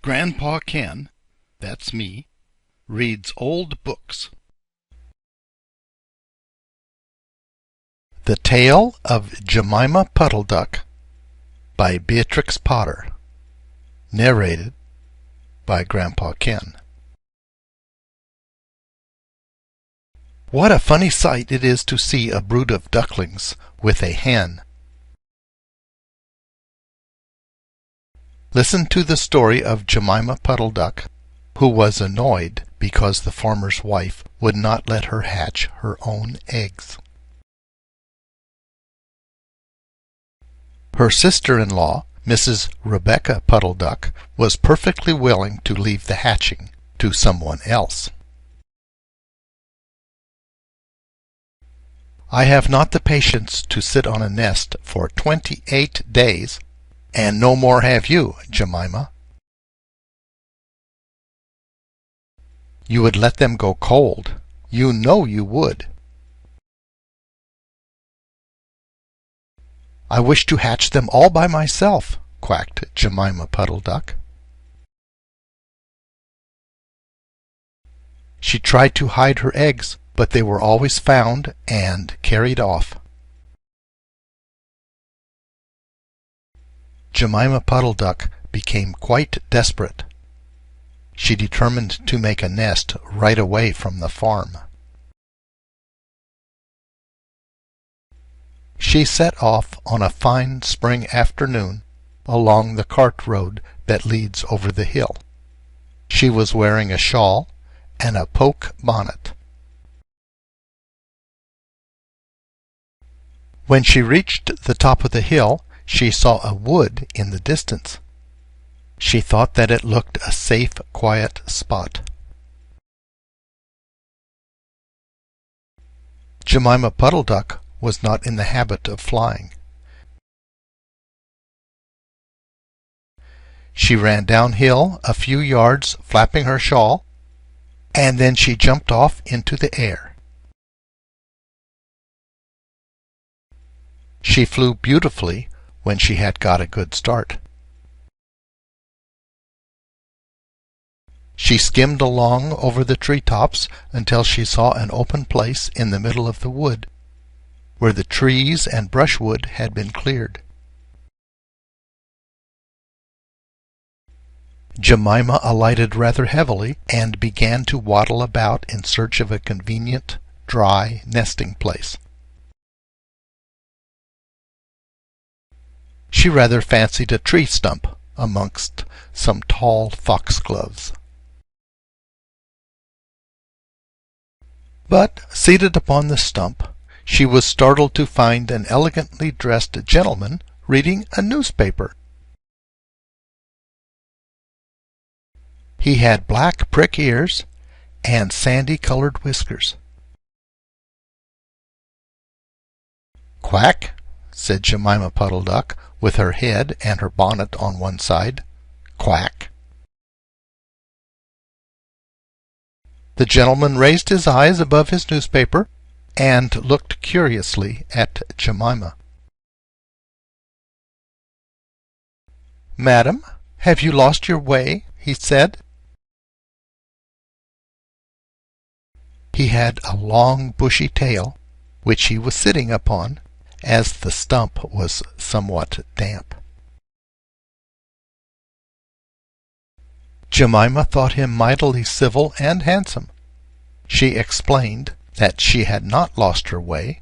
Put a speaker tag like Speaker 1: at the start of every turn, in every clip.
Speaker 1: Grandpa Ken, that's me, reads old books. The Tale of Jemima Puddle-Duck by Beatrix Potter. Narrated by Grandpa Ken. What a funny sight it is to see a brood of ducklings with a hen. Listen to the story of Jemima Puddle-Duck, who was annoyed because the farmer's wife would not let her hatch her own eggs. Her sister-in-law, Mrs. Rebecca Puddle-Duck, was perfectly willing to leave the hatching to someone else. I have not the patience to sit on a nest for 28 days, and no more have you, Jemima. You would let them go cold. You know you would. I wish to hatch them all by myself, quacked Jemima Puddle-Duck. She tried to hide her eggs, but they were always found and carried off. Jemima Puddle-Duck became quite desperate. She determined to make a nest right away from the farm. She set off on a fine spring afternoon along the cart road that leads over the hill. She was wearing a shawl and a poke bonnet. When she reached the top of the hill, she saw a wood in the distance. She thought that it looked a safe, quiet spot. Jemima Puddle-Duck was not in the habit of flying. She ran downhill a few yards, flapping her shawl, and then she jumped off into the air. She flew beautifully when she had got a good start. She skimmed along over the treetops until she saw an open place in the middle of the wood, where the trees and brushwood had been cleared. Jemima alighted rather heavily and began to waddle about in search of a convenient, dry nesting place. She rather fancied a tree stump amongst some tall foxgloves. But, seated upon the stump, she was startled to find an elegantly dressed gentleman reading a newspaper. He had black prick ears and sandy-colored whiskers. "Quack," said Jemima Puddle-Duck, with her head and her bonnet on one side. "Quack." The gentleman raised his eyes above his newspaper and looked curiously at Jemima. "Madam, have you lost your way?" he said. He had a long bushy tail, which he was sitting upon, as the stump was somewhat damp. Jemima thought him mightily civil and handsome. She explained that she had not lost her way,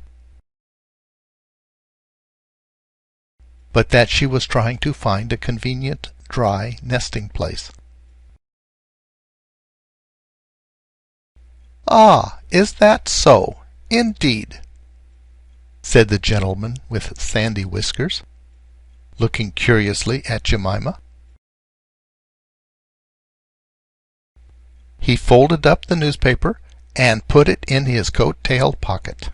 Speaker 1: but that she was trying to find a convenient, dry nesting place. "Ah, is that so? Indeed," said the gentleman with sandy whiskers, looking curiously at Jemima. He folded up the newspaper and put it in his coat-tail pocket.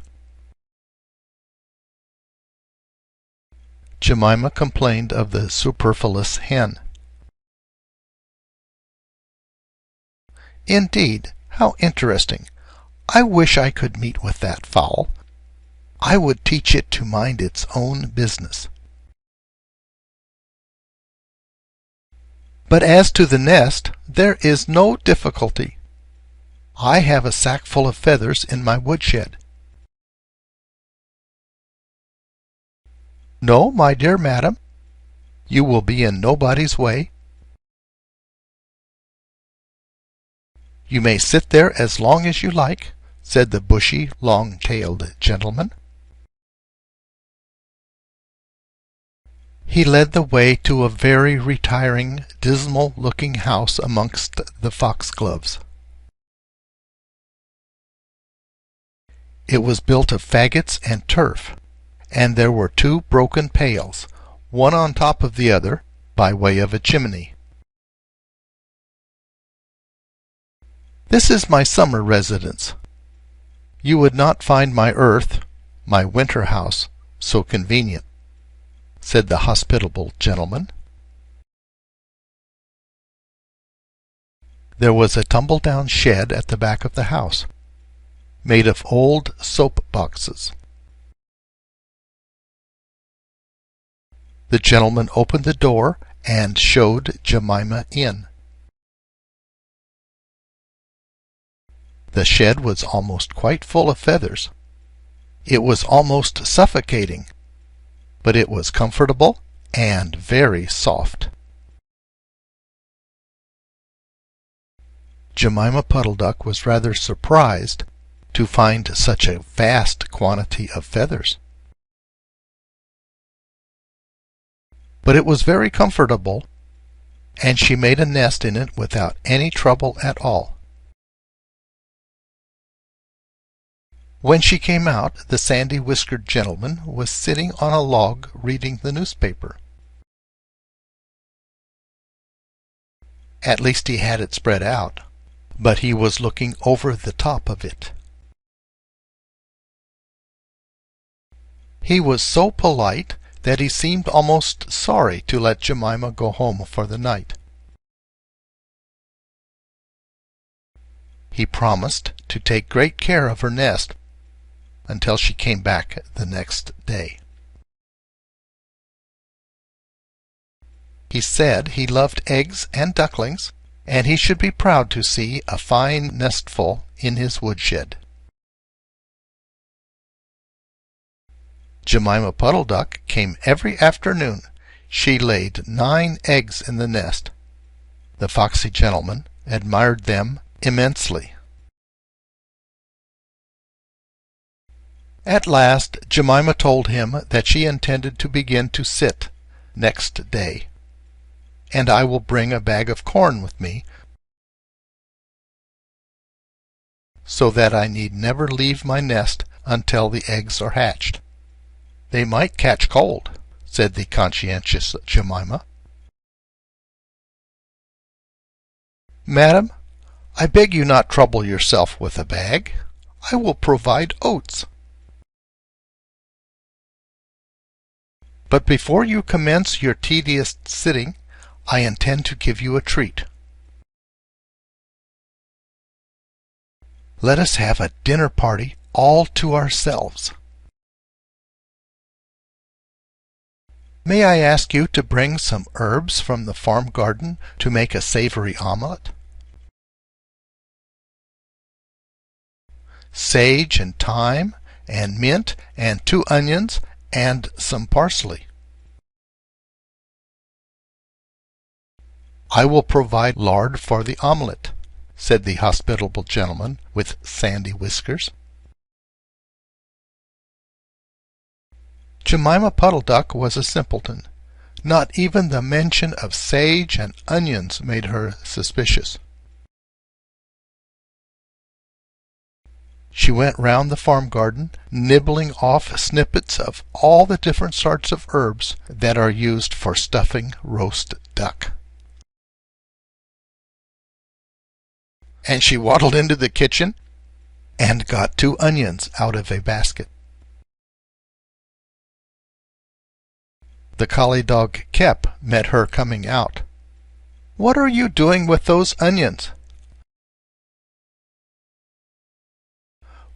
Speaker 1: Jemima complained of the superfluous hen. "Indeed, how interesting! I wish I could meet with that fowl. I would teach it to mind its own business." But as to the nest, there is no difficulty. I have a sack full of feathers in my woodshed. No, my dear madam, you will be in nobody's way. You may sit there as long as you like, said the bushy, long-tailed gentleman. He led the way to a very retiring, dismal-looking house amongst the foxgloves. It was built of faggots and turf, and there were 2 broken pails, one on top of the other, by way of a chimney. This is my summer residence. You would not find my my winter house, so convenient, said the hospitable gentleman. There was a tumble-down shed at the back of the house, made of old soap boxes. The gentleman opened the door and showed Jemima in. The shed was almost quite full of feathers. It was almost suffocating, but it was comfortable and very soft. Jemima Puddle-Duck was rather surprised to find such a vast quantity of feathers. But it was very comfortable, and she made a nest in it without any trouble at all. When she came out, the sandy-whiskered gentleman was sitting on a log reading the newspaper. At least he had it spread out, but he was looking over the top of it. He was so polite that he seemed almost sorry to let Jemima go home for the night. He promised to take great care of her nest until she came back the next day. He said he loved eggs and ducklings, and he should be proud to see a fine nestful in his woodshed. Jemima Puddle-Duck came every afternoon. She laid 9 eggs in the nest. The foxy gentleman admired them immensely. At last Jemima told him that she intended to begin to sit next day, and I will bring a bag of corn with me, so that I need never leave my nest until the eggs are hatched. They might catch cold, said the conscientious Jemima. Madam, I beg you not trouble yourself with a bag. I will provide oats. But before you commence your tedious sitting, I intend to give you a treat. Let us have a dinner party all to ourselves. May I ask you to bring some herbs from the farm garden to make a savory omelet? Sage and thyme and mint and 2 onions and some parsley. I will provide lard for the omelet, said the hospitable gentleman with sandy whiskers. Jemima Puddle-Duck was a simpleton. Not even the mention of sage and onions made her suspicious. She went round the farm garden, nibbling off snippets of all the different sorts of herbs that are used for stuffing roast duck. And she waddled into the kitchen and got 2 onions out of a basket. The collie dog Kep met her coming out. "What are you doing with those onions?"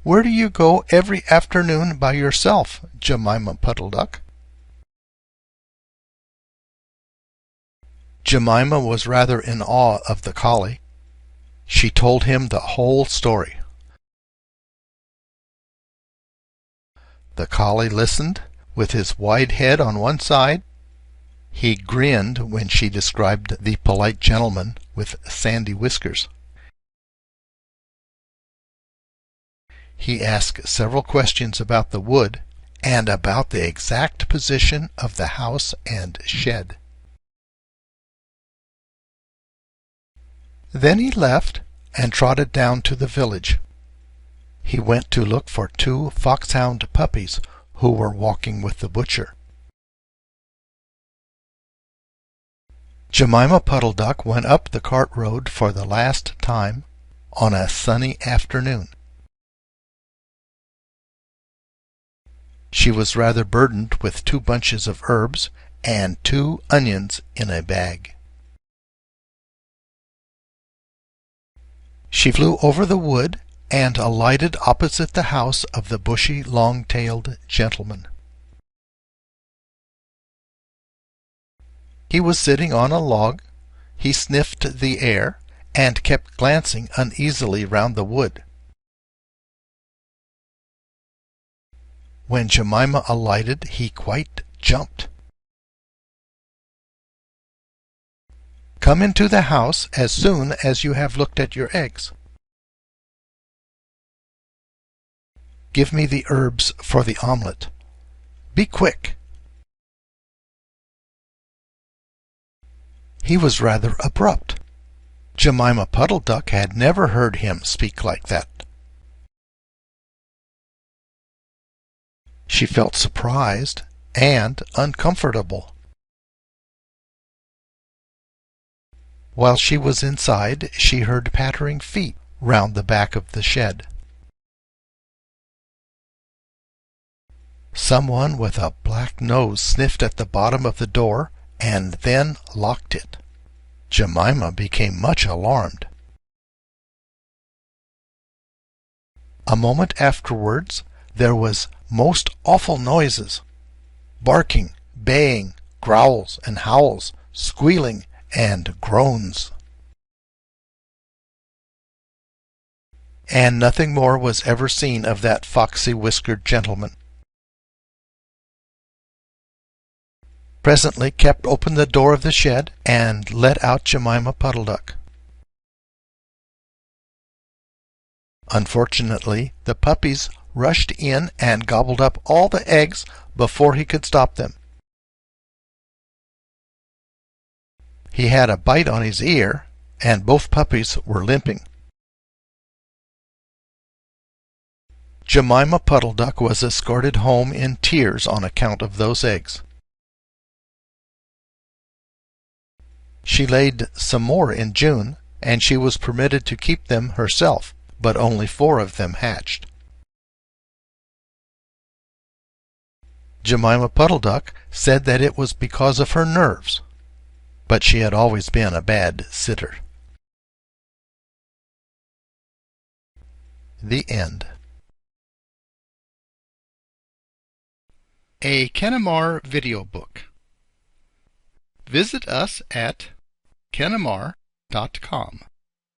Speaker 1: "Where do you go every afternoon by yourself, Jemima Puddle-Duck?" Jemima was rather in awe of the collie. She told him the whole story. The collie listened, with his wide head on one side. He grinned when she described the polite gentleman with sandy whiskers. He asked several questions about the wood and about the exact position of the house and shed. Then he left and trotted down to the village. He went to look for 2 foxhound puppies who were walking with the butcher. Jemima Puddle-Duck went up the cart road for the last time on a sunny afternoon. She was rather burdened with 2 bunches of herbs and 2 onions in a bag. She flew over the wood and alighted opposite the house of the bushy, long-tailed gentleman. He was sitting on a log. He sniffed the air and kept glancing uneasily round the wood. When Jemima alighted, he quite jumped. "Come into the house as soon as you have looked at your eggs. Give me the herbs for the omelette. Be quick." He was rather abrupt. Jemima Puddle-Duck had never heard him speak like that. She felt surprised and uncomfortable. While she was inside, she heard pattering feet round the back of the shed. Someone with a black nose sniffed at the bottom of the door and then locked it. Jemima became much alarmed. A moment afterwards, there was most awful noises: barking, baying, growls and howls, squealing and groans. And nothing more was ever seen of that foxy-whiskered gentleman. Presently kept open the door of the shed and let out Jemima Puddle-Duck. Unfortunately, the puppies rushed in and gobbled up all the eggs before he could stop them. He had a bite on his ear, and both puppies were limping. Jemima Puddle-Duck was escorted home in tears on account of those eggs. She laid some more in June, and she was permitted to keep them herself, but only 4 of them hatched. Jemima Puddle-Duck said that it was because of her nerves, but she had always been a bad sitter. The end. A Kenamar Videobook. Visit us at Kenamar.com.